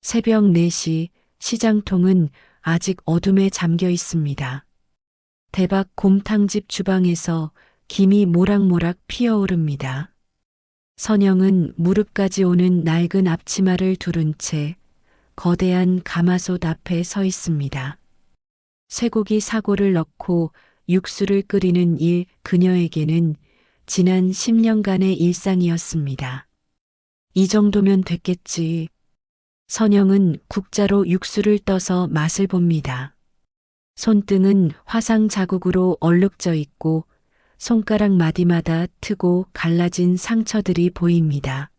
새벽 4시 시장통은 아직 어둠에 잠겨 있습니다. 대박 곰탕집 주방에서 김이 모락모락 피어오릅니다. 선영은 무릎까지 오는 낡은 앞치마를 두른 채 거대한 가마솥 앞에 서 있습니다. 쇠고기 사고를 넣고 육수를 끓이는 일 그녀에게는 지난 10년간의 일상이었습니다. 이 정도면 됐겠지. 선영은 국자로 육수를 떠서 맛을 봅니다. 손등은 화상 자국으로 얼룩져 있고 손가락 마디마다 트고 갈라진 상처들이 보입니다.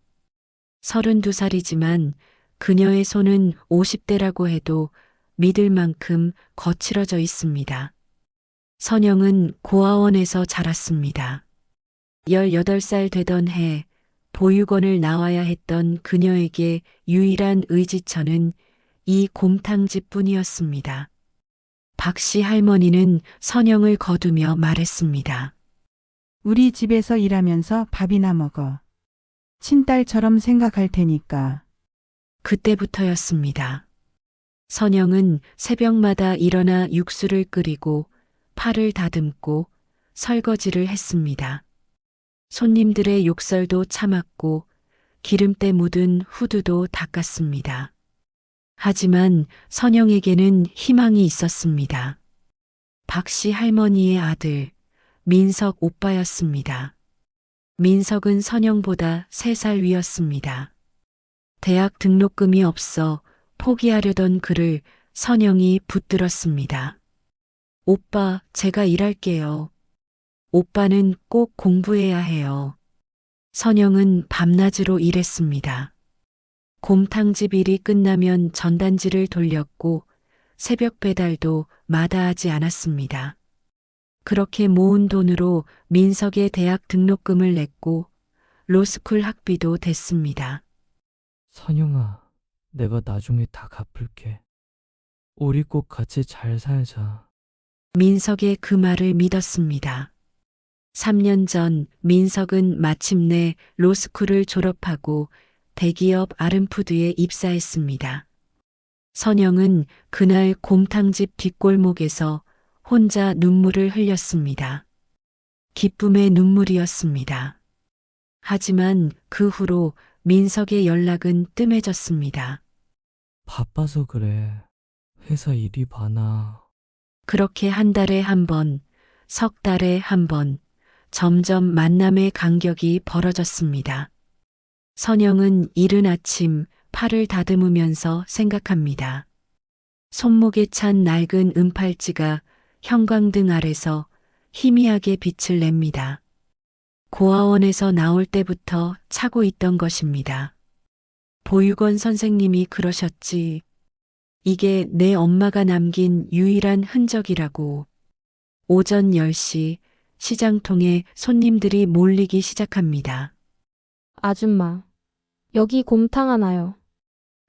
32살이지만 그녀의 손은 50대라고 해도 믿을 만큼 거칠어져 있습니다. 선영은 고아원에서 자랐습니다. 18살 되던 해 보육원을 나와야 했던 그녀에게 유일한 의지처는 이 곰탕집 뿐이었습니다. 박씨 할머니는 선영을 거두며 말했습니다. 우리 집에서 일하면서 밥이나 먹어. 친딸처럼 생각할 테니까. 그때부터였습니다. 선영은 새벽마다 일어나 육수를 끓이고 팔을 다듬고 설거지를 했습니다. 손님들의 욕설도 참았고 기름때 묻은 후드도 닦았습니다. 하지만 선영에게는 희망이 있었습니다. 박씨 할머니의 아들 민석 오빠였습니다. 민석은 선영보다 3살 위였습니다. 대학 등록금이 없어 포기하려던 그를 선영이 붙들었습니다. 오빠, 제가 일할게요. 오빠는 꼭 공부해야 해요. 선영은 밤낮으로 일했습니다. 곰탕집 일이 끝나면 전단지를 돌렸고 새벽 배달도 마다하지 않았습니다. 그렇게 모은 돈으로 민석의 대학 등록금을 냈고 로스쿨 학비도 댔습니다. 선영아, 내가 나중에 다 갚을게. 우리 꼭 같이 잘 살자. 민석의 그 말을 믿었습니다. 3년 전 민석은 마침내 로스쿨을 졸업하고 대기업 아름푸드에 입사했습니다. 선영은 그날 곰탕집 뒷골목에서 혼자 눈물을 흘렸습니다. 기쁨의 눈물이었습니다. 하지만 그 후로 민석의 연락은 뜸해졌습니다. 바빠서 그래. 회사 일이 많아. 그렇게 한 달에 한 번, 석 달에 한 번, 점점 만남의 간격이 벌어졌습니다. 선영은 이른 아침 팔을 다듬으면서 생각합니다. 손목에 찬 낡은 은팔찌가 형광등 아래서 희미하게 빛을 냅니다. 고아원에서 나올 때부터 차고 있던 것입니다. 보육원 선생님이 그러셨지. 이게 내 엄마가 남긴 유일한 흔적이라고. 오전 10시 시장통에 손님들이 몰리기 시작합니다. 아줌마, 여기 곰탕 하나요.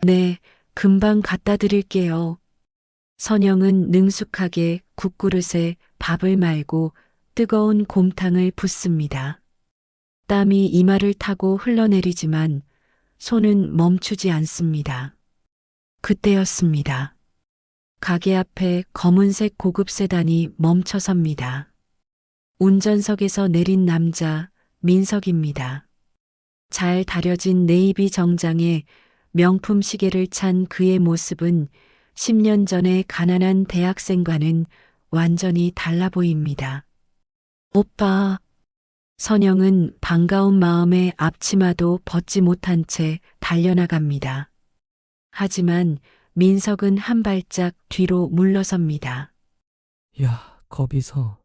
네, 금방 갖다 드릴게요. 선영은 능숙하게 국그릇에 밥을 말고 뜨거운 곰탕을 붓습니다. 땀이 이마를 타고 흘러내리지만 손은 멈추지 않습니다. 그때였습니다. 가게 앞에 검은색 고급 세단이 멈춰섭니다. 운전석에서 내린 남자 민석입니다. 잘 다려진 네이비 정장에 명품 시계를 찬 그의 모습은 10년 전의 가난한 대학생과는 완전히 달라 보입니다. 오빠. 선영은 반가운 마음에 앞치마도 벗지 못한 채 달려나갑니다. 하지만 민석은 한 발짝 뒤로 물러섭니다. 야, 거기서.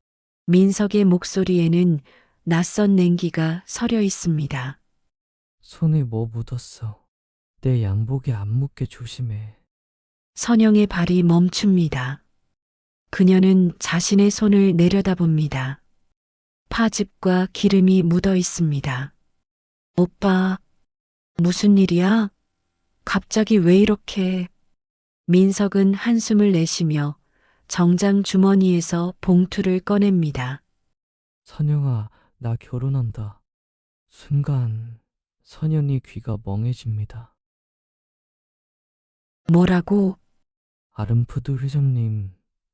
민석의 목소리에는 낯선 냉기가 서려 있습니다. 손에 뭐 묻었어. 내 양복에 안 묻게 조심해. 선영의 발이 멈춥니다. 그녀는 자신의 손을 내려다봅니다. 파집과 기름이 묻어 있습니다. 오빠, 무슨 일이야? 갑자기 왜 이렇게? 민석은 한숨을 내쉬며 정장 주머니에서 봉투를 꺼냅니다. 선영아, 나 결혼한다. 순간 선영이 귀가 멍해집니다. 뭐라고? 아름푸드 회장님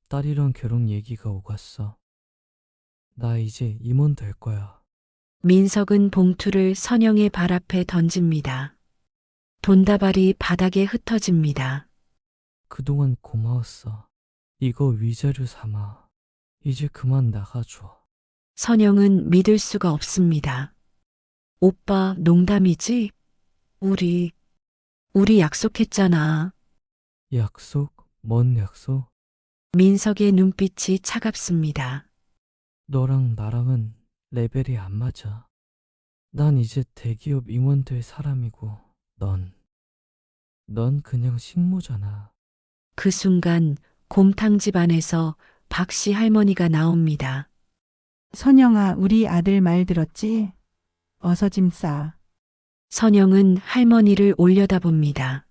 딸이랑 결혼 얘기가 오갔어. 나 이제 임원 될 거야. 민석은 봉투를 선영의 발 앞에 던집니다. 돈다발이 바닥에 흩어집니다. 그동안 고마웠어. 이거 위자료 삼아. 이제 그만 나가줘. 선영은 믿을 수가 없습니다. 오빠, 농담이지? 우리 약속했잖아. 약속? 뭔 약속? 민석의 눈빛이 차갑습니다. 너랑 나랑은 레벨이 안 맞아. 난 이제 대기업 임원 될 사람이고, 넌 그냥 식모잖아. 그 순간 곰탕집 안에서 박씨 할머니가 나옵니다. 선영아, 우리 아들 말 들었지? 어서 짐 싸. 선영은 할머니를 올려다봅니다.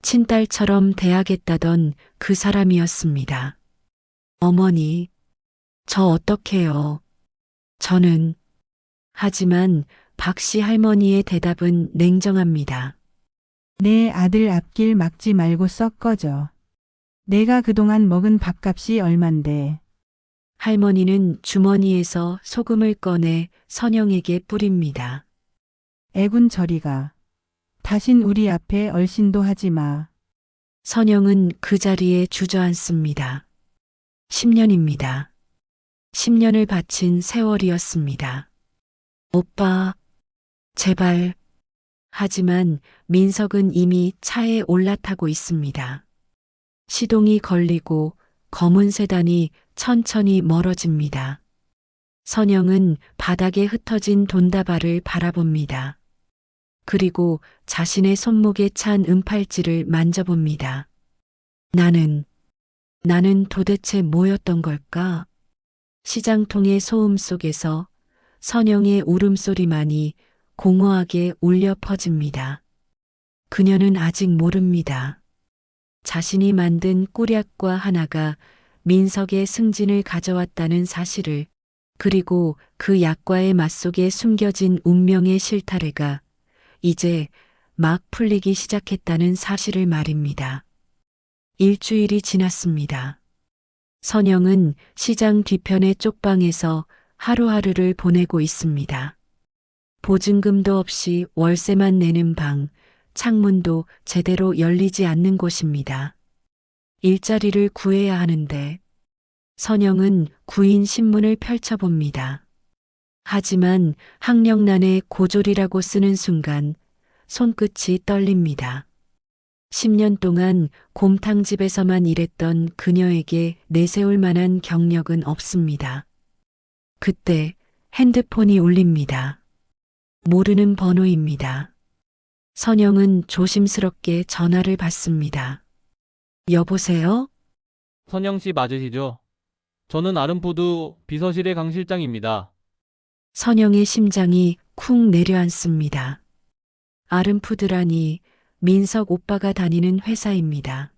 친딸처럼 대하겠다던 그 사람이었습니다. 어머니, 저 어떡해요? 저는. 하지만 박씨 할머니의 대답은 냉정합니다. 내 아들 앞길 막지 말고 썩 꺼져. 내가 그동안 먹은 밥값이 얼만데. 할머니는 주머니에서 소금을 꺼내 선영에게 뿌립니다. 애군 저리가. 다신 우리 앞에 얼씬도 하지 마. 선영은 그 자리에 주저앉습니다. 10년입니다. 10년을 바친 세월이었습니다. 오빠, 제발. 하지만 민석은 이미 차에 올라타고 있습니다. 시동이 걸리고 검은 세단이 천천히 멀어집니다. 선영은 바닥에 흩어진 돈다발을 바라봅니다. 그리고 자신의 손목에 찬 은팔찌를 만져봅니다. 나는 도대체 뭐였던 걸까? 시장통의 소음 속에서 선영의 울음소리만이 공허하게 울려 퍼집니다. 그녀는 아직 모릅니다. 자신이 만든 꿀약과 하나가 민석의 승진을 가져왔다는 사실을, 그리고 그 약과의 맛 속에 숨겨진 운명의 실타래가 이제 막 풀리기 시작했다는 사실을 말입니다. 일주일이 지났습니다. 선영은 시장 뒤편의 쪽방에서 하루하루를 보내고 있습니다. 보증금도 없이 월세만 내는 방, 창문도 제대로 열리지 않는 곳입니다. 일자리를 구해야 하는데 선영은 구인 신문을 펼쳐봅니다. 하지만 학력란에 고졸이라고 쓰는 순간 손끝이 떨립니다. 10년 동안 곰탕집에서만 일했던 그녀에게 내세울 만한 경력은 없습니다. 그때 핸드폰이 울립니다. 모르는 번호입니다. 선영은 조심스럽게 전화를 받습니다. 여보세요? 선영 씨 맞으시죠? 저는 아름푸드 비서실의 강 실장입니다. 선영의 심장이 쿵 내려앉습니다. 아름푸드라니 민석 오빠가 다니는 회사입니다.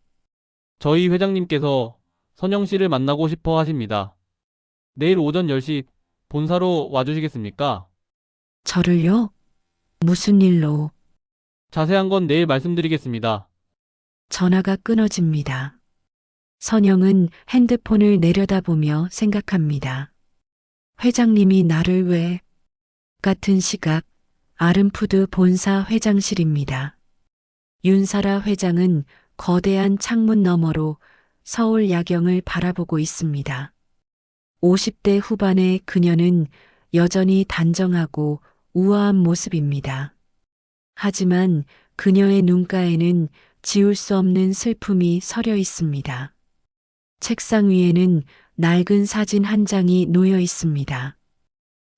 저희 회장님께서 선영 씨를 만나고 싶어 하십니다. 내일 오전 10시 본사로 와주시겠습니까? 저를요? 무슨 일로? 자세한 건 내일 말씀드리겠습니다. 전화가 끊어집니다. 선영은 핸드폰을 내려다보며 생각합니다. 회장님이 나를 왜? 같은 시각 아름푸드 본사 회장실입니다. 윤사라 회장은 거대한 창문 너머로 서울 야경을 바라보고 있습니다. 50대 후반의 그녀는 여전히 단정하고 우아한 모습입니다. 하지만 그녀의 눈가에는 지울 수 없는 슬픔이 서려 있습니다. 책상 위에는 낡은 사진 한 장이 놓여 있습니다.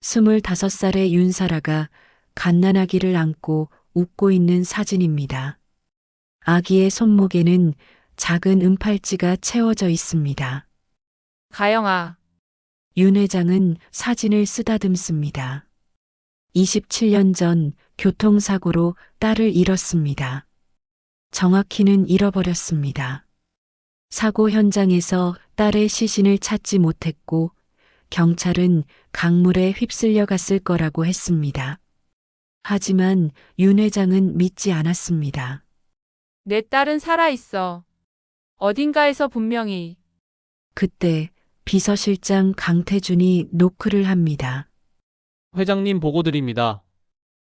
25살의 윤사라가 갓난아기를 안고 웃고 있는 사진입니다. 아기의 손목에는 작은 은팔찌가 채워져 있습니다. 가영아, 윤 회장은 사진을 쓰다듬습니다. 27년 전 교통사고로 딸을 잃었습니다. 정확히는 잃어버렸습니다. 사고 현장에서 딸의 시신을 찾지 못했고 경찰은 강물에 휩쓸려 갔을 거라고 했습니다. 하지만 윤 회장은 믿지 않았습니다. 내 딸은 살아있어. 어딘가에서 분명히. 그때 비서실장 강태준이 노크를 합니다. 회장님 보고 드립니다.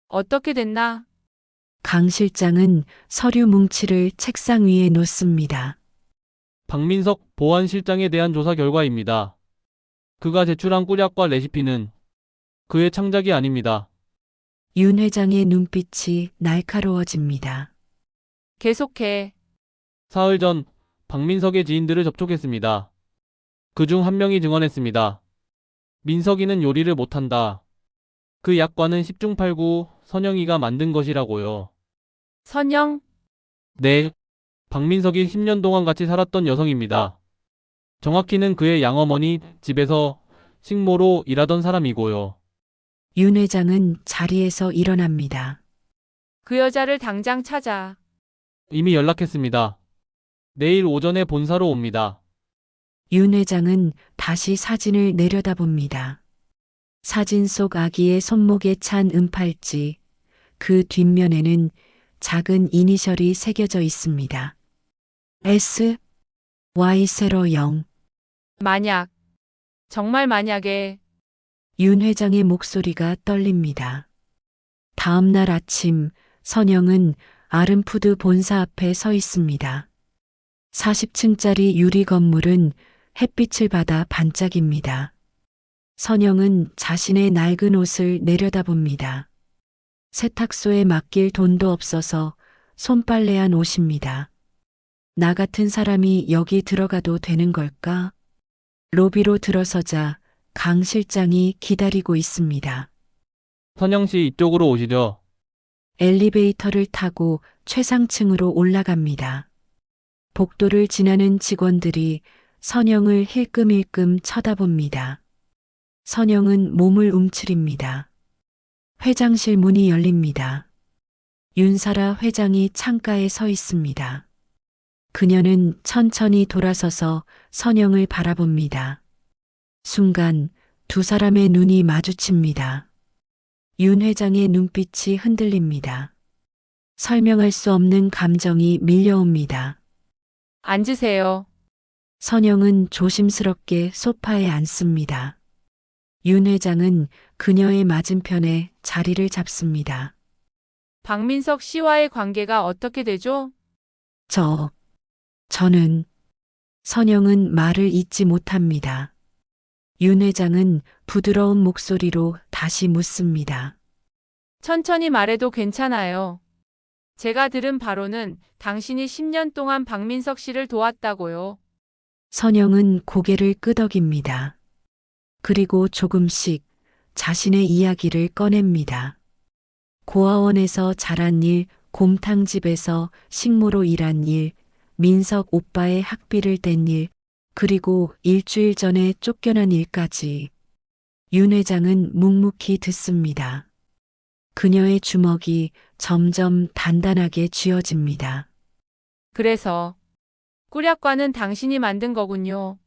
어떻게 됐나? 강 실장은 서류 뭉치를 책상 위에 놓습니다. 박민석 보안실장에 대한 조사 결과입니다. 그가 제출한 꿀약과 레시피는 그의 창작이 아닙니다. 윤 회장의 눈빛이 날카로워집니다. 계속해. 사흘 전 박민석의 지인들을 접촉했습니다. 그중 한 명이 증언했습니다. 민석이는 요리를 못한다. 그 약과는 10중 8구 선영이가 만든 것이라고요. 선영? 네, 박민석이 10년 동안 같이 살았던 여성입니다. 정확히는 그의 양어머니 집에서 식모로 일하던 사람이고요. 윤 회장은 자리에서 일어납니다. 그 여자를 당장 찾아. 이미 연락했습니다. 내일 오전에 본사로 옵니다. 윤 회장은 다시 사진을 내려다봅니다. 사진 속 아기의 손목에 찬 은팔찌, 그 뒷면에는 작은 이니셜이 새겨져 있습니다. S, Y0. 만약. 정말 만약에. 윤 회장의 목소리가 떨립니다. 다음 날 아침, 선영은 아름푸드 본사 앞에 서 있습니다. 40층짜리 유리 건물은 햇빛을 받아 반짝입니다. 선영은 자신의 낡은 옷을 내려다봅니다. 세탁소에 맡길 돈도 없어서 손빨래한 옷입니다. 나 같은 사람이 여기 들어가도 되는 걸까? 로비로 들어서자 강 실장이 기다리고 있습니다. 선영 씨 이쪽으로 오시죠. 엘리베이터를 타고 최상층으로 올라갑니다. 복도를 지나는 직원들이 선영을 힐끔힐끔 쳐다봅니다. 선영은 몸을 움츠립니다. 회장실 문이 열립니다. 윤사라 회장이 창가에 서 있습니다. 그녀는 천천히 돌아서서 선영을 바라봅니다. 순간 두 사람의 눈이 마주칩니다. 윤 회장의 눈빛이 흔들립니다. 설명할 수 없는 감정이 밀려옵니다. 앉으세요. 선영은 조심스럽게 소파에 앉습니다. 윤 회장은 그녀의 맞은편에 자리를 잡습니다. 박민석 씨와의 관계가 어떻게 되죠? 저는 선영은 말을 잇지 못합니다. 윤 회장은 부드러운 목소리로 다시 묻습니다. 천천히 말해도 괜찮아요. 제가 들은 바로는 당신이 10년 동안 박민석 씨를 도왔다고요. 선영은 고개를 끄덕입니다. 그리고 조금씩 자신의 이야기를 꺼냅니다. 고아원에서 자란 일, 곰탕집에서 식모로 일한 일, 민석 오빠의 학비를 댄 일, 그리고 일주일 전에 쫓겨난 일까지. 윤 회장은 묵묵히 듣습니다. 그녀의 주먹이 점점 단단하게 쥐어집니다. 그래서 꿀약과는 당신이 만든 거군요.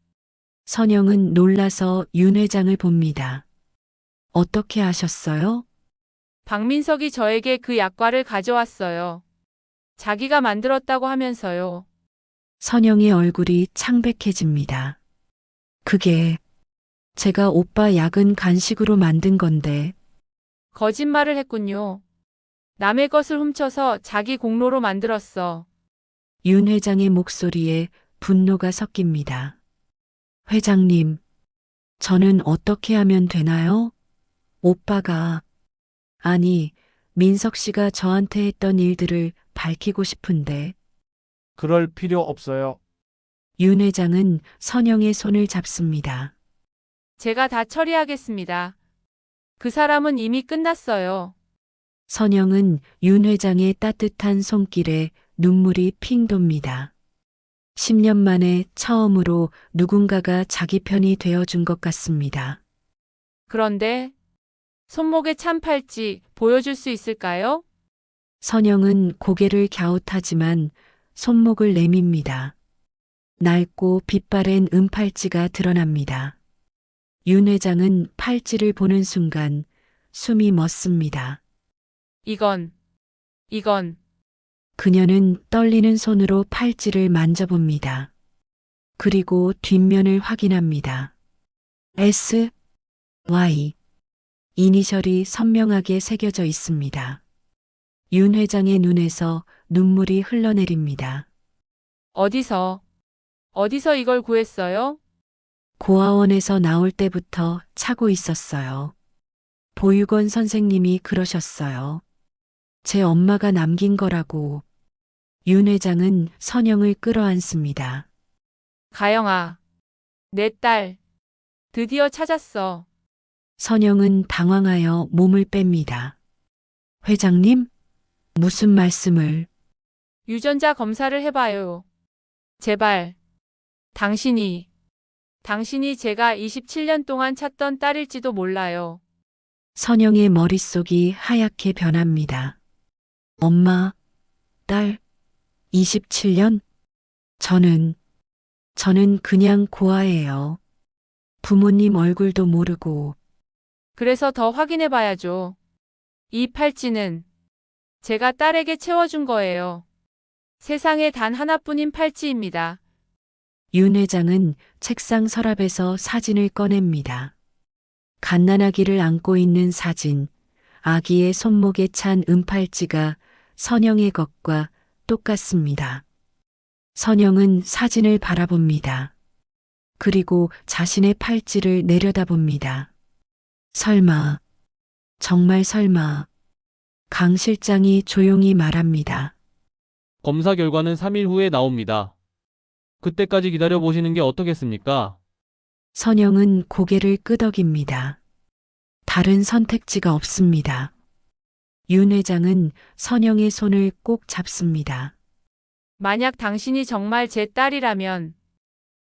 선영은 놀라서 윤 회장을 봅니다. 어떻게 아셨어요? 박민석이 저에게 그 약과를 가져왔어요. 자기가 만들었다고 하면서요. 선영의 얼굴이 창백해집니다. 그게 제가 오빠 약은 간식으로 만든 건데. 거짓말을 했군요. 남의 것을 훔쳐서 자기 공로로 만들었어. 윤 회장의 목소리에 분노가 섞입니다. 회장님, 저는 어떻게 하면 되나요? 오빠가, 아니, 민석 씨가 저한테 했던 일들을 밝히고 싶은데. 그럴 필요 없어요. 윤 회장은 선영의 손을 잡습니다. 제가 다 처리하겠습니다. 그 사람은 이미 끝났어요. 선영은 윤 회장의 따뜻한 손길에 눈물이 핑 돕니다. 10년 만에 처음으로 누군가가 자기 편이 되어준 것 같습니다. 그런데 손목에 찬 팔찌 보여줄 수 있을까요? 선영은 고개를 갸웃하지만 손목을 내밉니다. 낡고 빛바랜 은팔찌가 드러납니다. 윤 회장은 팔찌를 보는 순간 숨이 멎습니다. 이건 그녀는 떨리는 손으로 팔찌를 만져봅니다. 그리고 뒷면을 확인합니다. S, Y. 이니셜이 선명하게 새겨져 있습니다. 윤 회장의 눈에서 눈물이 흘러내립니다. 어디서 이걸 구했어요? 고아원에서 나올 때부터 차고 있었어요. 보육원 선생님이 그러셨어요. 제 엄마가 남긴 거라고. 윤 회장은 선영을 끌어안습니다. 가영아, 내 딸, 드디어 찾았어. 선영은 당황하여 몸을 뺍니다. 회장님? 무슨 말씀을? 유전자 검사를 해봐요. 제발. 당신이 제가 27년 동안 찾던 딸일지도 몰라요. 선영의 머릿속이 하얗게 변합니다. 엄마, 딸, 27년? 저는 그냥 고아예요. 부모님 얼굴도 모르고. 그래서 더 확인해봐야죠. 이 팔찌는 제가 딸에게 채워준 거예요. 세상에 단 하나뿐인 팔찌입니다. 윤 회장은 책상 서랍에서 사진을 꺼냅니다. 갓난아기를 안고 있는 사진, 아기의 손목에 찬 은팔찌가 선영의 것과 똑같습니다. 선영은 사진을 바라봅니다. 그리고 자신의 팔찌를 내려다봅니다. 설마, 정말 설마. 강 실장이 조용히 말합니다. 검사 결과는 3일 후에 나옵니다. 그때까지 기다려보시는 게 어떻겠습니까? 선영은 고개를 끄덕입니다. 다른 선택지가 없습니다. 윤 회장은 선영의 손을 꼭 잡습니다. 만약 당신이 정말 제 딸이라면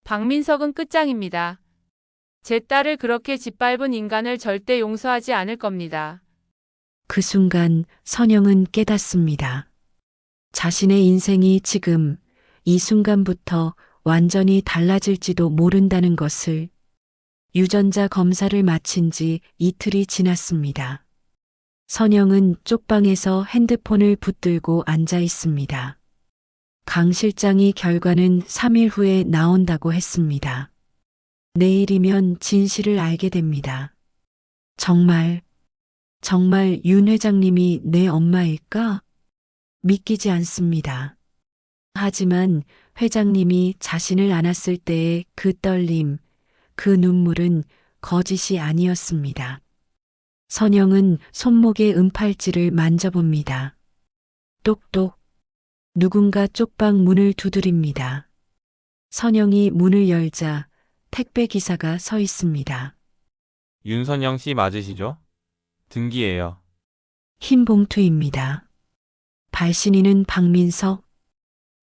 박민석은 끝장입니다. 제 딸을 그렇게 짓밟은 인간을 절대 용서하지 않을 겁니다. 그 순간 선영은 깨닫습니다. 자신의 인생이 지금 이 순간부터 완전히 달라질지도 모른다는 것을. 유전자 검사를 마친 지 이틀이 지났습니다. 선영은 쪽방에서 핸드폰을 붙들고 앉아 있습니다. 강 실장이 결과는 3일 후에 나온다고 했습니다. 내일이면 진실을 알게 됩니다. 정말 윤 회장님이 내 엄마일까? 믿기지 않습니다. 하지만 회장님이 자신을 안았을 때의 그 떨림, 그 눈물은 거짓이 아니었습니다. 선영은 손목의 은팔찌를 만져봅니다. 똑똑. 누군가 쪽방 문을 두드립니다. 선영이 문을 열자 택배 기사가 서 있습니다. 윤선영 씨 맞으시죠? 등기예요. 흰 봉투입니다. 발신인은 박민석.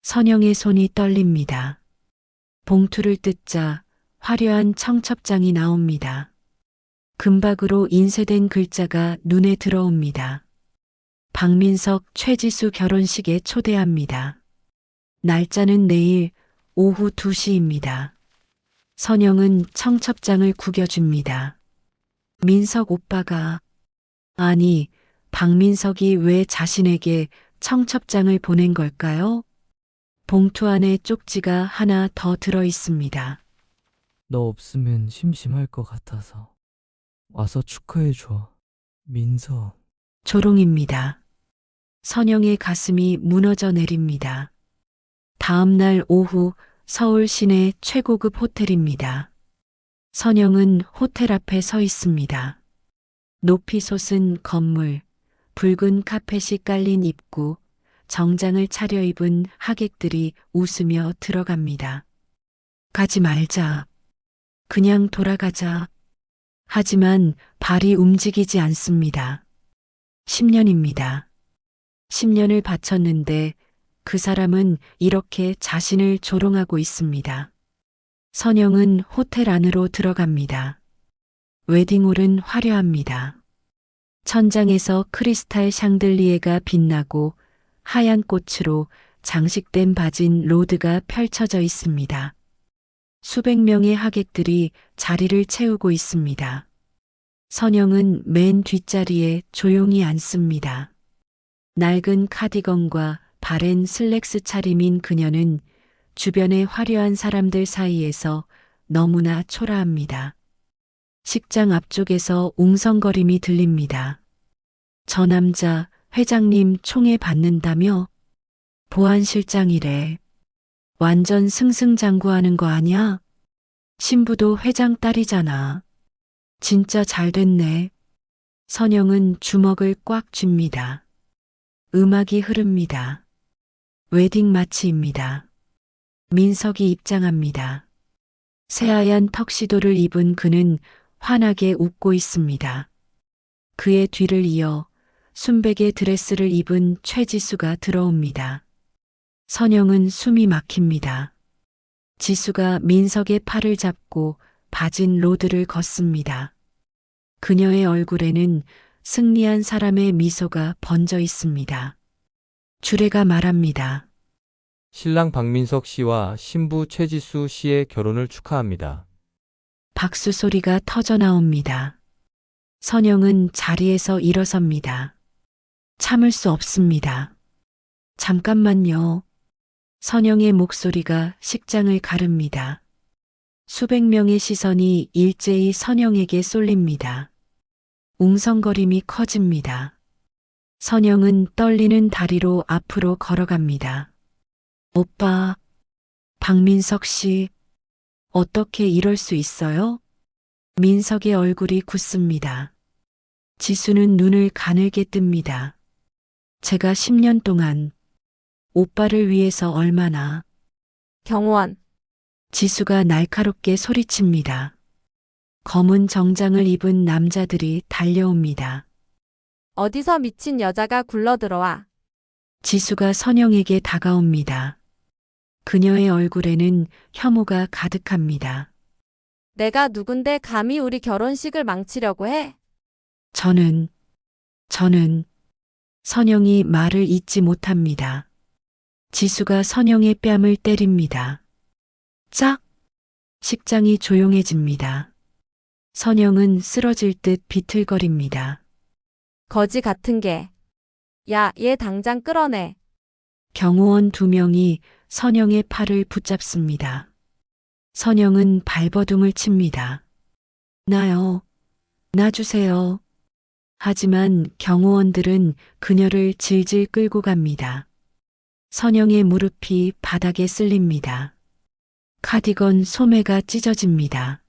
선영의 손이 떨립니다. 봉투를 뜯자 화려한 청첩장이 나옵니다. 금박으로 인쇄된 글자가 눈에 들어옵니다. 박민석, 최지수 결혼식에 초대합니다. 날짜는 내일 오후 2시입니다. 선영은 청첩장을 구겨줍니다. 민석 오빠가, 아니, 박민석이 왜 자신에게 청첩장을 보낸 걸까요? 봉투 안에 쪽지가 하나 더 들어 있습니다. 너 없으면 심심할 것 같아서 와서 축하해줘. 민석. 조롱입니다. 선영의 가슴이 무너져 내립니다. 다음 날 오후 서울 시내 최고급 호텔입니다. 선영은 호텔 앞에 서 있습니다. 높이 솟은 건물, 붉은 카펫이 깔린 입구, 정장을 차려입은 하객들이 웃으며 들어갑니다. 가지 말자. 그냥 돌아가자. 하지만 발이 움직이지 않습니다. 10년입니다. 10년을 바쳤는데 그 사람은 이렇게 자신을 조롱하고 있습니다. 선영은 호텔 안으로 들어갑니다. 웨딩홀은 화려합니다. 천장에서 크리스탈 샹들리에가 빛나고 하얀 꽃으로 장식된 바진 로드가 펼쳐져 있습니다. 수백 명의 하객들이 자리를 채우고 있습니다. 선영은 맨 뒷자리에 조용히 앉습니다. 낡은 카디건과 바랜 슬랙스 차림인 그녀는 주변의 화려한 사람들 사이에서 너무나 초라합니다. 식장 앞쪽에서 웅성거림이 들립니다. 저 남자 회장님 총에 받는다며? 보안실장이래. 완전 승승장구하는 거 아니야? 신부도 회장 딸이잖아. 진짜 잘 됐네. 선영은 주먹을 꽉 쥡니다. 음악이 흐릅니다. 웨딩 마치입니다. 민석이 입장합니다. 새하얀 턱시도를 입은 그는 환하게 웃고 있습니다. 그의 뒤를 이어 순백의 드레스를 입은 최지수가 들어옵니다. 선영은 숨이 막힙니다. 지수가 민석의 팔을 잡고 바진 로드를 걷습니다. 그녀의 얼굴에는 승리한 사람의 미소가 번져 있습니다. 주례가 말합니다. 신랑 박민석 씨와 신부 최지수 씨의 결혼을 축하합니다. 박수 소리가 터져 나옵니다. 선영은 자리에서 일어섭니다. 참을 수 없습니다. 잠깐만요. 선영의 목소리가 식장을 가릅니다. 수백 명의 시선이 일제히 선영에게 쏠립니다. 웅성거림이 커집니다. 선영은 떨리는 다리로 앞으로 걸어갑니다. 오빠, 박민석 씨, 어떻게 이럴 수 있어요? 민석의 얼굴이 굳습니다. 지수는 눈을 가늘게 뜹니다. 제가 10년 동안 오빠를 위해서 얼마나. 경호원, 지수가 날카롭게 소리칩니다. 검은 정장을 입은 남자들이 달려옵니다. 어디서 미친 여자가 굴러들어와. 지수가 선영에게 다가옵니다. 그녀의 얼굴에는 혐오가 가득합니다. 내가 누군데 감히 우리 결혼식을 망치려고 해? 저는 선영이 말을 잇지 못합니다. 지수가 선영의 뺨을 때립니다. 짝! 식장이 조용해집니다. 선영은 쓰러질 듯 비틀거립니다. 거지 같은 게. 야, 얘 당장 끌어내. 경호원 2명이 선영의 팔을 붙잡습니다. 선영은 발버둥을 칩니다. 나요. 놔주세요. 하지만 경호원들은 그녀를 질질 끌고 갑니다. 선영의 무릎이 바닥에 쓸립니다. 카디건 소매가 찢어집니다.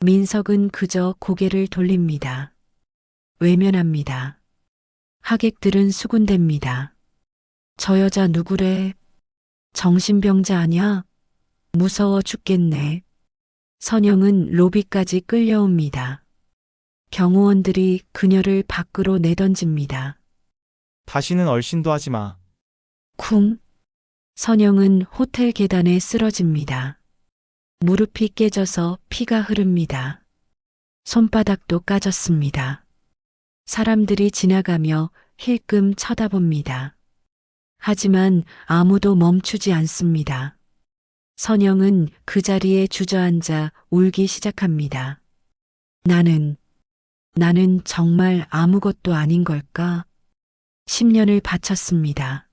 민석은 그저 고개를 돌립니다. 외면합니다. 하객들은 수군댑니다. 저 여자 누구래? 정신병자 아냐? 무서워 죽겠네. 선영은 로비까지 끌려옵니다. 경호원들이 그녀를 밖으로 내던집니다. 다시는 얼씬도 하지 마. 쿵. 선영은 호텔 계단에 쓰러집니다. 무릎이 깨져서 피가 흐릅니다. 손바닥도 까졌습니다. 사람들이 지나가며 힐끔 쳐다봅니다. 하지만 아무도 멈추지 않습니다. 선영은 그 자리에 주저앉아 울기 시작합니다. 나는 정말 아무것도 아닌 걸까? 10년을 바쳤습니다.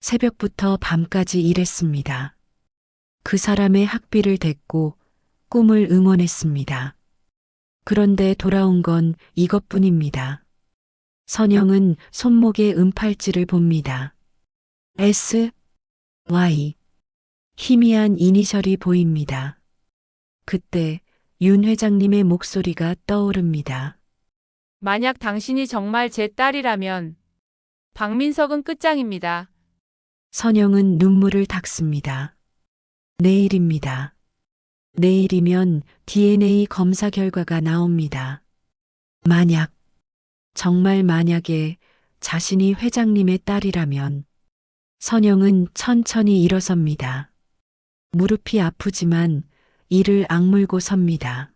새벽부터 밤까지 일했습니다. 그 사람의 학비를 댔고 꿈을 응원했습니다. 그런데 돌아온 건 이것뿐입니다. 선영은 손목에 은팔찌를 봅니다. S, Y. 희미한 이니셜이 보입니다. 그때 윤 회장님의 목소리가 떠오릅니다. 만약 당신이 정말 제 딸이라면 박민석은 끝장입니다. 선영은 눈물을 닦습니다. 내일입니다. 내일이면 DNA 검사 결과가 나옵니다. 만약, 정말 만약에 자신이 회장님의 딸이라면 선영은 천천히 일어섭니다. 무릎이 아프지만 이를 악물고 섭니다.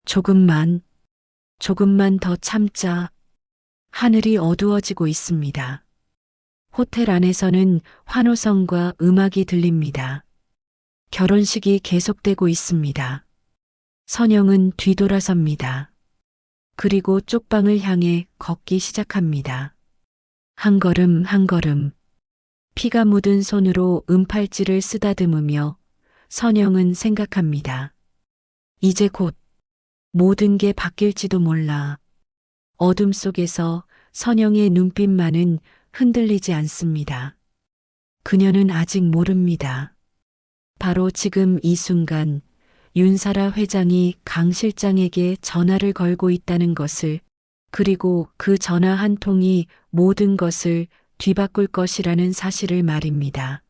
조금만 더 참자. 하늘이 어두워지고 있습니다. 호텔 안에서는 환호성과 음악이 들립니다. 결혼식이 계속되고 있습니다. 선영은 뒤돌아섭니다. 그리고 쪽방을 향해 걷기 시작합니다. 한 걸음 한 걸음. 피가 묻은 손으로 은팔찌를 쓰다듬으며 선영은 생각합니다. 이제 곧 모든 게 바뀔지도 몰라. 어둠 속에서 선영의 눈빛만은 흔들리지 않습니다. 그녀는 아직 모릅니다. 바로 지금 이 순간 윤사라 회장이 강 실장에게 전화를 걸고 있다는 것을, 그리고 그 전화 한 통이 모든 것을 뒤바꿀 것이라는 사실을 말입니다.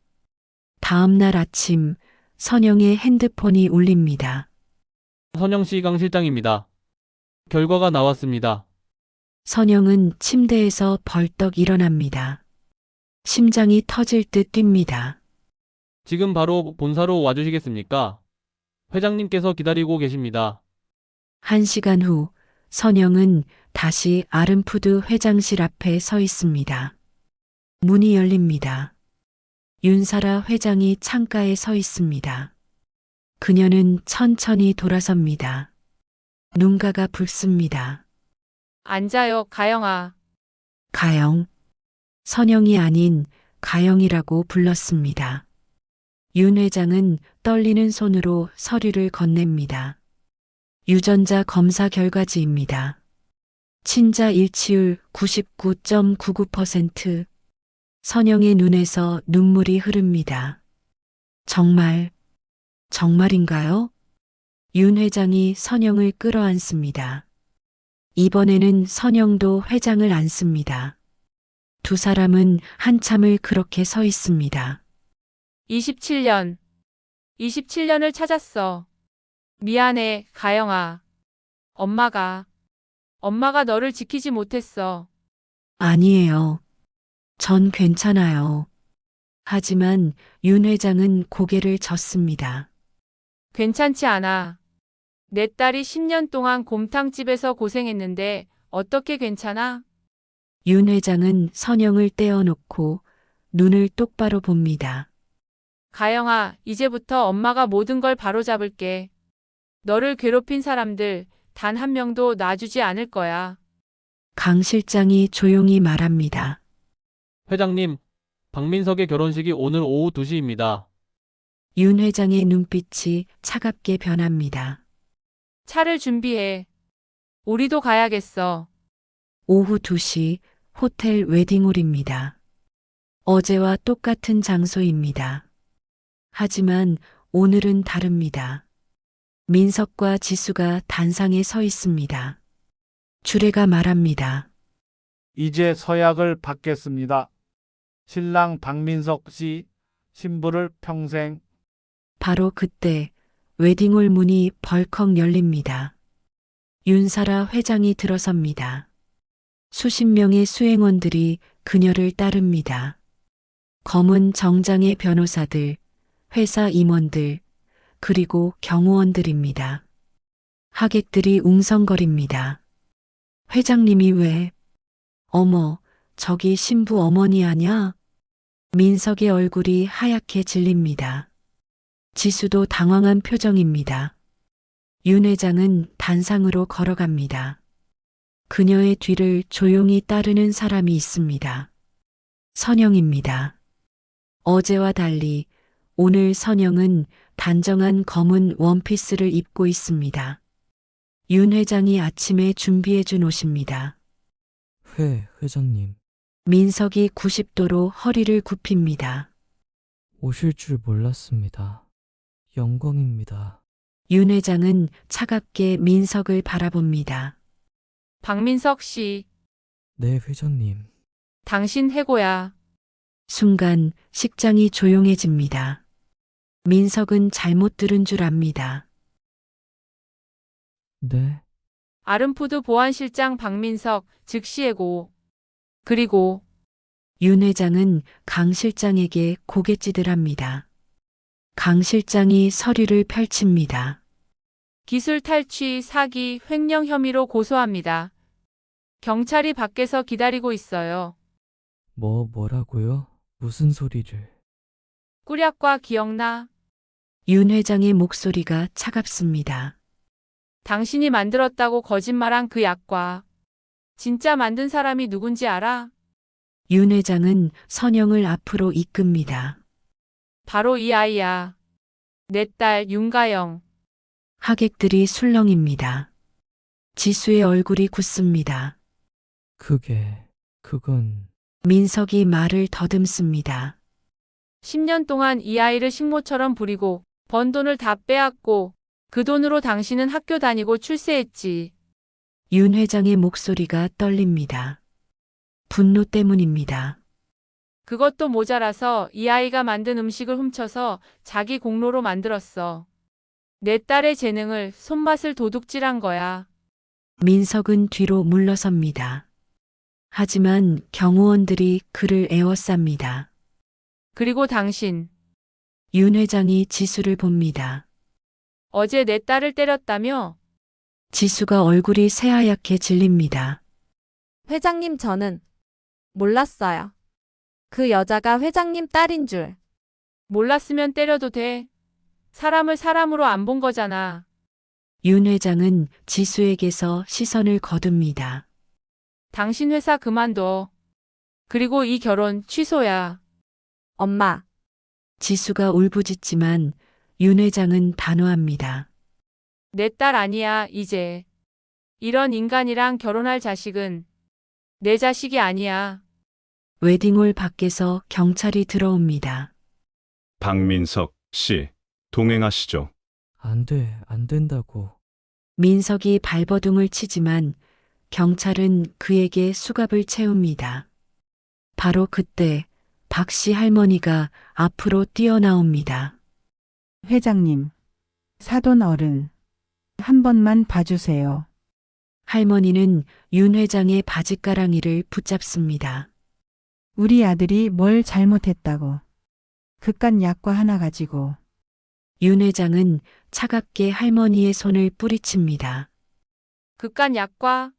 다음 날 아침 선영의 핸드폰이 울립니다. 선영 씨, 강 실장입니다. 결과가 나왔습니다. 선영은 침대에서 벌떡 일어납니다. 심장이 터질 듯 뜁니다. 지금 바로 본사로 와주시겠습니까? 회장님께서 기다리고 계십니다. 1시간 후 선영은 다시 아름푸드 회장실 앞에 서 있습니다. 문이 열립니다. 윤사라 회장이 창가에 서 있습니다. 그녀는 천천히 돌아섭니다. 눈가가 붉습니다. 앉아요, 가영아. 가영. 선영이 아닌 가영이라고 불렀습니다. 윤 회장은 떨리는 손으로 서류를 건넵니다. 유전자 검사 결과지입니다. 친자 일치율 99.99%. 선영의 눈에서 눈물이 흐릅니다. 정말인가요? 윤 회장이 선영을 끌어안습니다. 이번에는 선영도 회장을 안습니다. 두 사람은 한참을 그렇게 서 있습니다. 27년을 찾았어. 미안해, 가영아. 엄마가 너를 지키지 못했어. 아니에요. 전 괜찮아요. 하지만 윤 회장은 고개를 젓습니다. 괜찮지 않아. 내 딸이 10년 동안 곰탕집에서 고생했는데 어떻게 괜찮아? 윤 회장은 선영을 떼어놓고 눈을 똑바로 봅니다. 가영아, 이제부터 엄마가 모든 걸 바로잡을게. 너를 괴롭힌 사람들 단 한 명도 놔주지 않을 거야. 강 실장이 조용히 말합니다. 회장님, 박민석의 결혼식이 오늘 오후 2시입니다. 윤 회장의 눈빛이 차갑게 변합니다. 차를 준비해. 우리도 가야겠어. 오후 2시 호텔 웨딩홀입니다. 어제와 똑같은 장소입니다. 하지만 오늘은 다릅니다. 민석과 지수가 단상에 서 있습니다. 주례가 말합니다. 이제 서약을 받겠습니다. 신랑 박민석 씨, 신부를 평생. 바로 그때 웨딩홀 문이 벌컥 열립니다. 윤사라 회장이 들어섭니다. 수십 명의 수행원들이 그녀를 따릅니다. 검은 정장의 변호사들, 회사 임원들, 그리고 경호원들입니다. 하객들이 웅성거립니다. 회장님이 왜? 어머, 저기 신부 어머니 아냐? 민석의 얼굴이 하얗게 질립니다. 지수도 당황한 표정입니다. 윤 회장은 단상으로 걸어갑니다. 그녀의 뒤를 조용히 따르는 사람이 있습니다. 선영입니다. 어제와 달리 오늘 선영은 단정한 검은 원피스를 입고 있습니다. 윤 회장이 아침에 준비해준 옷입니다. 회장님, 민석이 90도로 허리를 굽힙니다. 오실 줄 몰랐습니다. 영광입니다. 윤 회장은 차갑게 민석을 바라봅니다. 박민석 씨, 네, 회장님. 당신 해고야. 순간 식장이 조용해집니다. 민석은 잘못 들은 줄 압니다. 네, 아름푸드 보안실장 박민석 즉시 해고. 그리고 윤 회장은 강 실장에게 고갯짓을합니다. 강 실장이 서류를 펼칩니다. 기술 탈취, 사기, 횡령 혐의로 고소합니다. 경찰이 밖에서 기다리고 있어요. 뭐라고요? 무슨 소리를? 꾸략과 기억나? 윤 회장의 목소리가 차갑습니다. 당신이 만들었다고 거짓말한 그 약과. 진짜 만든 사람이 누군지 알아? 윤 회장은 선영을 앞으로 이끕니다. 바로 이 아이야. 내 딸 윤가영. 하객들이 술렁입니다. 지수의 얼굴이 굳습니다. 그건 민석이 말을 더듬습니다. 10년 동안 이 아이를 식모처럼 부리고 번 돈을 다 빼앗고 그 돈으로 당신은 학교 다니고 출세했지. 윤 회장의 목소리가 떨립니다. 분노 때문입니다. 그것도 모자라서 이 아이가 만든 음식을 훔쳐서 자기 공로로 만들었어. 내 딸의 재능을, 손맛을 도둑질한 거야. 민석은 뒤로 물러섭니다. 하지만 경호원들이 그를 에워쌉니다. 그리고 당신, 윤 회장이 지수를 봅니다. 어제 내 딸을 때렸다며? 지수가 얼굴이 새하얗게 질립니다. 회장님 저는 몰랐어요. 그 여자가 회장님 딸인 줄. 몰랐으면 때려도 돼. 사람을 사람으로 안 본 거잖아. 윤 회장은 지수에게서 시선을 거둡니다. 당신 회사 그만둬. 그리고 이 결혼 취소야. 엄마, 지수가 울부짖지만 윤 회장은 단호합니다. 내 딸 아니야, 이제. 이런 인간이랑 결혼할 자식은 내 자식이 아니야. 웨딩홀 밖에서 경찰이 들어옵니다. 박민석 씨, 동행하시죠. 안 된다고. 민석이 발버둥을 치지만 경찰은 그에게 수갑을 채웁니다. 바로 그때 박 씨 할머니가 앞으로 뛰어나옵니다. 회장님, 사돈 어른, 한 번만 봐주세요. 할머니는 윤 회장의 바짓가랑이를 붙잡습니다. 우리 아들이 뭘 잘못했다고. 그깟 약과 하나 가지고. 윤 회장은 차갑게 할머니의 손을 뿌리칩니다. 그깟 약과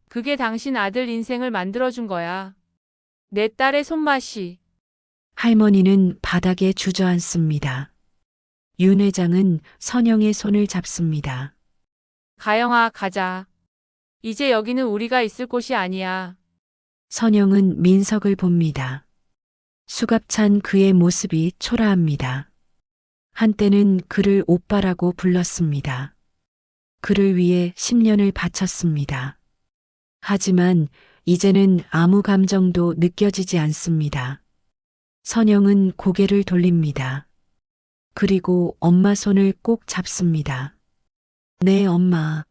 그게 당신 아들 인생을 만들어준 거야. 내 딸의 손맛이. 할머니는 바닥에 주저앉습니다. 윤 회장은 선영의 손을 잡습니다. 가영아, 가자. 이제 여기는 우리가 있을 곳이 아니야. 선영은 민석을 봅니다. 수갑찬 그의 모습이 초라합니다. 한때는 그를 오빠라고 불렀습니다. 그를 위해 10년을 바쳤습니다. 하지만 이제는 아무 감정도 느껴지지 않습니다. 선영은 고개를 돌립니다. 그리고 엄마 손을 꼭 잡습니다. 네, 엄마.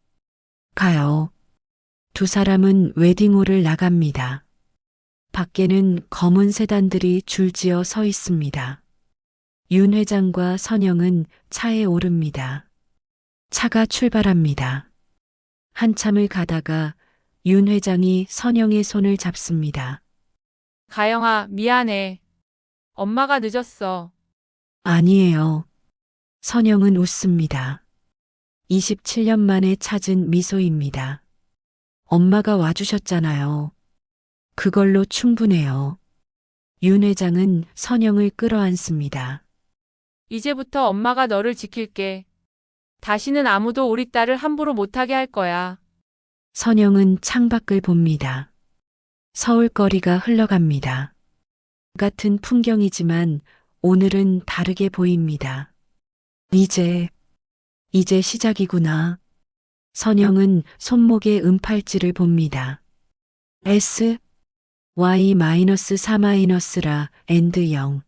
가요. 두 사람은 웨딩홀을 나갑니다. 밖에는 검은 세단들이 줄지어 서 있습니다. 윤 회장과 선영은 차에 오릅니다. 차가 출발합니다. 한참을 가다가 윤 회장이 선영의 손을 잡습니다. 가영아, 미안해. 엄마가 늦었어. 아니에요. 선영은 웃습니다. 27년 만에 찾은 미소입니다. 엄마가 와주셨잖아요. 그걸로 충분해요. 윤 회장은 선영을 끌어안습니다. 이제부터 엄마가 너를 지킬게. 다시는 아무도 우리 딸을 함부로 못하게 할 거야. 선영은 창밖을 봅니다. 서울거리가 흘러갑니다. 같은 풍경이지만 오늘은 다르게 보입니다. 이제 시작이구나. 선영은 손목에 은팔찌를 봅니다. S, Y-4-라 엔드 0.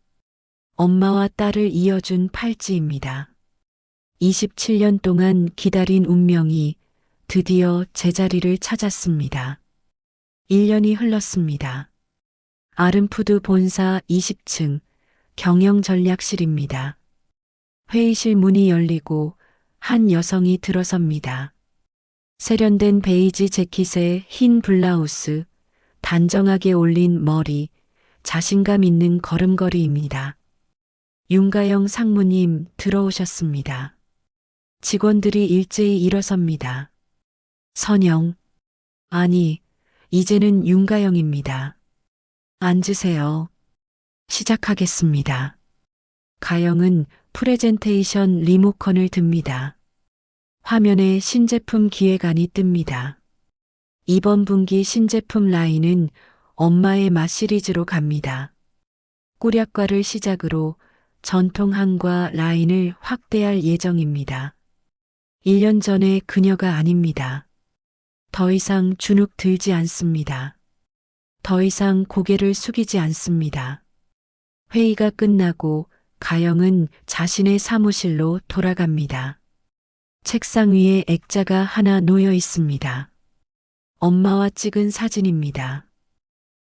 엄마와 딸을 이어준 팔찌입니다. 27년 동안 기다린 운명이 드디어 제자리를 찾았습니다. 1년이 흘렀습니다. 아름푸드 본사 20층 경영전략실입니다. 회의실 문이 열리고 한 여성이 들어섭니다. 세련된 베이지 재킷에 흰 블라우스, 단정하게 올린 머리, 자신감 있는 걸음걸이입니다. 윤가영 상무님 들어오셨습니다. 직원들이 일제히 일어섭니다. 선영, 아니, 이제는 윤가영입니다. 앉으세요. 시작하겠습니다. 가영은 프레젠테이션 리모컨을 듭니다. 화면에 신제품 기획안이 뜹니다. 이번 분기 신제품 라인은 엄마의 맛 시리즈로 갑니다. 꿀약과를 시작으로 전통한과 라인을 확대할 예정입니다. 1년 전의 그녀가 아닙니다. 더 이상 주눅 들지 않습니다. 더 이상 고개를 숙이지 않습니다. 회의가 끝나고 가영은 자신의 사무실로 돌아갑니다. 책상 위에 액자가 하나 놓여 있습니다. 엄마와 찍은 사진입니다.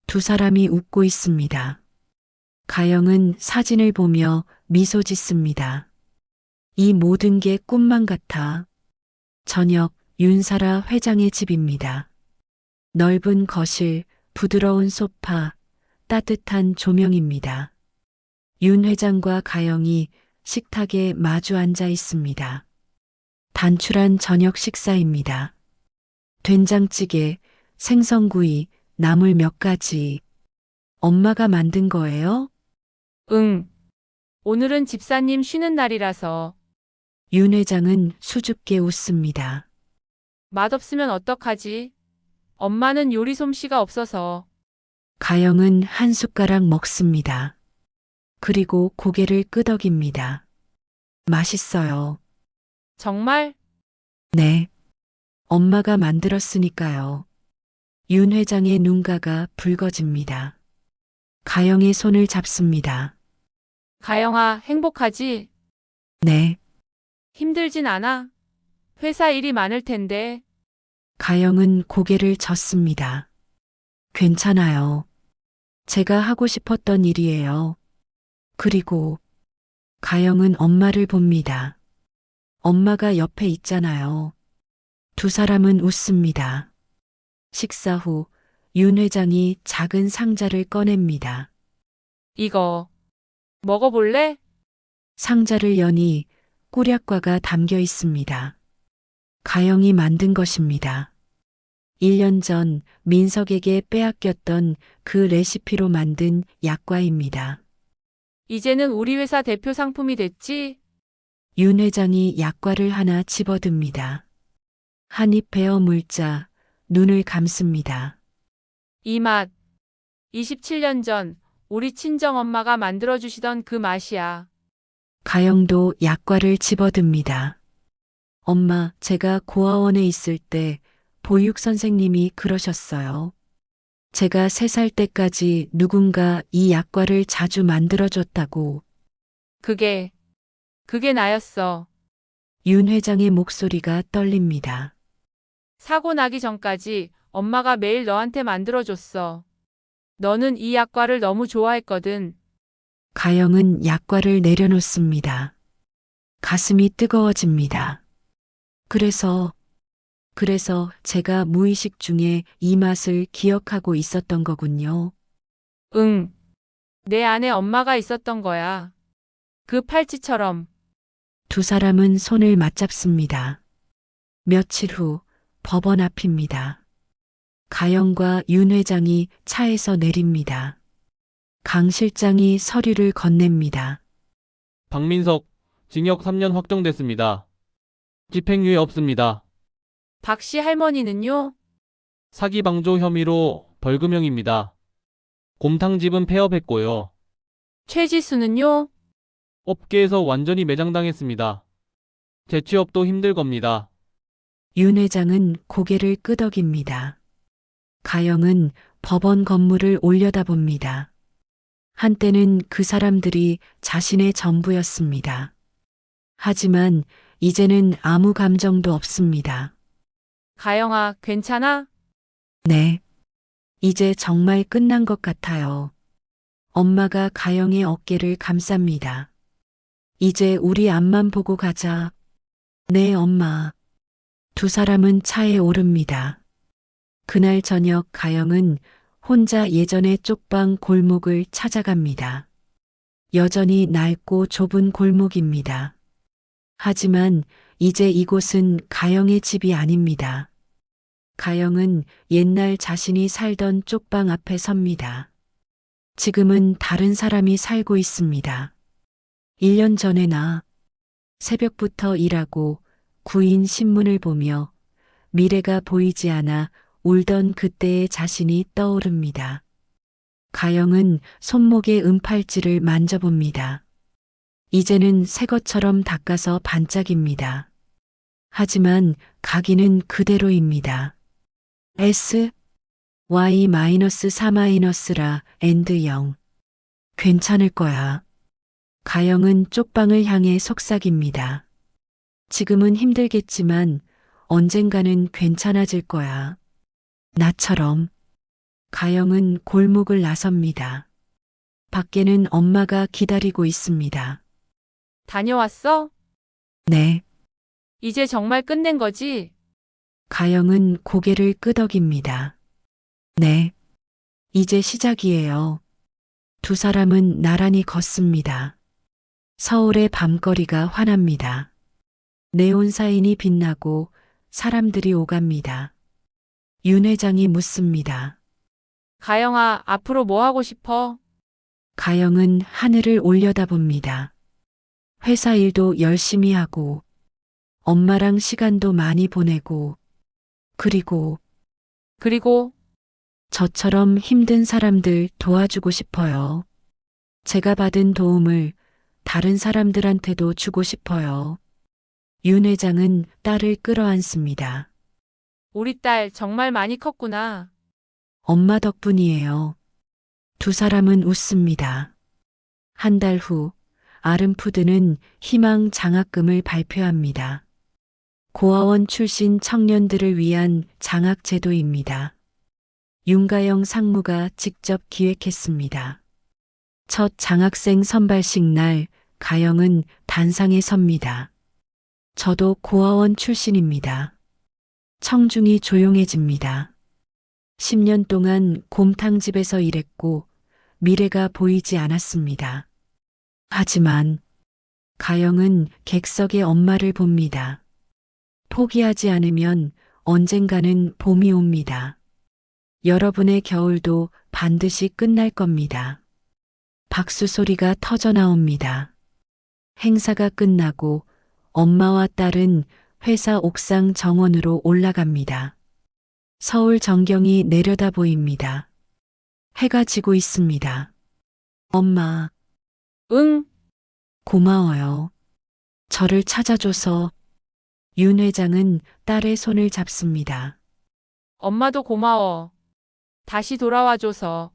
두 사람이 웃고 있습니다. 가영은 사진을 보며 미소 짓습니다. 이 모든 게 꿈만 같아. 저녁 윤사라 회장의 집입니다. 넓은 거실, 부드러운 소파, 따뜻한 조명입니다. 윤 회장과 가영이 식탁에 마주 앉아 있습니다. 단출한 저녁 식사입니다. 된장찌개, 생선구이, 나물 몇 가지. 엄마가 만든 거예요? 응. 오늘은 집사님 쉬는 날이라서. 윤 회장은 수줍게 웃습니다. 맛없으면 어떡하지? 엄마는 요리 솜씨가 없어서. 가영은 한 숟가락 먹습니다. 그리고 고개를 끄덕입니다. 맛있어요. 정말? 네. 엄마가 만들었으니까요. 윤 회장의 눈가가 붉어집니다. 가영의 손을 잡습니다. 가영아, 행복하지? 네. 힘들진 않아? 회사 일이 많을 텐데. 가영은 고개를 젓습니다. 괜찮아요. 제가 하고 싶었던 일이에요. 그리고 가영은 엄마를 봅니다. 엄마가 옆에 있잖아요. 두 사람은 웃습니다. 식사 후 윤 회장이 작은 상자를 꺼냅니다. 이거 먹어볼래? 상자를 여니 꿀약과가 담겨 있습니다. 가영이 만든 것입니다. 1년 전 민석에게 빼앗겼던 그 레시피로 만든 약과입니다. 이제는 우리 회사 대표 상품이 됐지? 윤 회장이 약과를 하나 집어듭니다. 한 입 베어 물자 눈을 감습니다. 이 맛. 27년 전 우리 친정엄마가 만들어주시던 그 맛이야. 가영도 약과를 집어듭니다. 엄마, 제가 고아원에 있을 때 보육 선생님이 그러셨어요. 제가 3살 때까지 누군가 이 약과를 자주 만들어줬다고. 그게 나였어. 윤 회장의 목소리가 떨립니다. 사고 나기 전까지 엄마가 매일 너한테 만들어줬어. 너는 이 약과를 너무 좋아했거든. 가영은 약과를 내려놓습니다. 가슴이 뜨거워집니다. 그래서 제가 무의식 중에 이 맛을 기억하고 있었던 거군요. 응. 내 안에 엄마가 있었던 거야. 그 팔찌처럼. 두 사람은 손을 맞잡습니다. 며칠 후 법원 앞입니다. 가영과 윤 회장이 차에서 내립니다. 강 실장이 서류를 건넵니다. 박민석, 징역 3년 확정됐습니다. 집행유예 없습니다. 박 씨 할머니는요? 사기 방조 혐의로 벌금형입니다. 곰탕집은 폐업했고요. 최지수는요? 업계에서 완전히 매장당했습니다. 재취업도 힘들 겁니다. 윤 회장은 고개를 끄덕입니다. 가영은 법원 건물을 올려다봅니다. 한때는 그 사람들이 자신의 전부였습니다. 하지만 이제는 아무 감정도 없습니다. 가영아, 괜찮아? 네. 이제 정말 끝난 것 같아요. 엄마가 가영의 어깨를 감쌉니다. 이제 우리 앞만 보고 가자. 네, 엄마. 두 사람은 차에 오릅니다. 그날 저녁 가영은 혼자 예전의 쪽방 골목을 찾아갑니다. 여전히 낡고 좁은 골목입니다. 하지만 이제 이곳은 가영의 집이 아닙니다. 가영은 옛날 자신이 살던 쪽방 앞에 섭니다. 지금은 다른 사람이 살고 있습니다. 1년 전에 나 새벽부터 일하고 구인 신문을 보며 미래가 보이지 않아 울던 그때의 자신이 떠오릅니다. 가영은 손목의 은팔찌를 만져봅니다. 이제는 새 것처럼 닦아서 반짝입니다. 하지만 각인은 그대로입니다. S, Y-4-라 엔드 0. 괜찮을 거야. 가영은 쪽방을 향해 속삭입니다. 지금은 힘들겠지만 언젠가는 괜찮아질 거야. 나처럼. 가영은 골목을 나섭니다. 밖에는 엄마가 기다리고 있습니다. 다녀왔어? 네. 이제 정말 끝낸 거지? 가영은 고개를 끄덕입니다. 네. 이제 시작이에요. 두 사람은 나란히 걷습니다. 서울의 밤거리가 환합니다. 네온 사인이 빛나고 사람들이 오갑니다. 윤 회장이 묻습니다. 가영아, 앞으로 뭐 하고 싶어? 가영은 하늘을 올려다봅니다. 회사 일도 열심히 하고, 엄마랑 시간도 많이 보내고, 그리고 저처럼 힘든 사람들 도와주고 싶어요. 제가 받은 도움을 다른 사람들한테도 주고 싶어요. 윤 회장은 딸을 끌어안습니다. 우리 딸 정말 많이 컸구나. 엄마 덕분이에요. 두 사람은 웃습니다. 한 달 후, 아름푸드는 희망 장학금을 발표합니다. 고아원 출신 청년들을 위한 장학 제도입니다. 윤가영 상무가 직접 기획했습니다. 첫 장학생 선발식 날 가영은 단상에 섭니다. 저도 고아원 출신입니다. 청중이 조용해집니다. 10년 동안 곰탕집에서 일했고 미래가 보이지 않았습니다. 하지만 가영은 객석의 엄마를 봅니다. 포기하지 않으면 언젠가는 봄이 옵니다. 여러분의 겨울도 반드시 끝날 겁니다. 박수 소리가 터져 나옵니다. 행사가 끝나고 엄마와 딸은 회사 옥상 정원으로 올라갑니다. 서울 전경이 내려다 보입니다. 해가 지고 있습니다. 엄마, 응, 고마워요. 저를 찾아줘서. 윤 회장은 딸의 손을 잡습니다. 엄마도 고마워. 다시 돌아와줘서.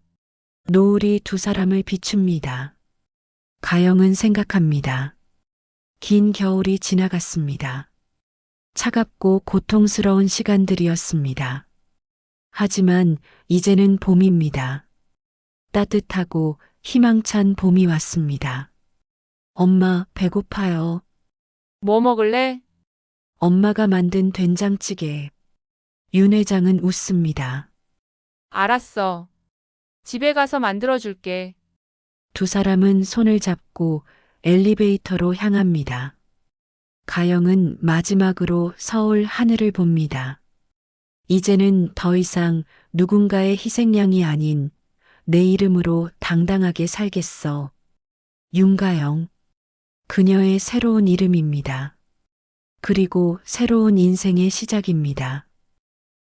노을이 두 사람을 비춥니다. 가영은 생각합니다. 긴 겨울이 지나갔습니다. 차갑고 고통스러운 시간들이었습니다. 하지만 이제는 봄입니다. 따뜻하고 희망찬 봄이 왔습니다. 엄마, 배고파요. 뭐 먹을래? 엄마가 만든 된장찌개. 윤 회장은 웃습니다. 알았어. 집에 가서 만들어줄게. 두 사람은 손을 잡고 엘리베이터로 향합니다. 가영은 마지막으로 서울 하늘을 봅니다. 이제는 더 이상 누군가의 희생양이 아닌 내 이름으로 당당하게 살겠어. 윤가영. 그녀의 새로운 이름입니다. 그리고 새로운 인생의 시작입니다.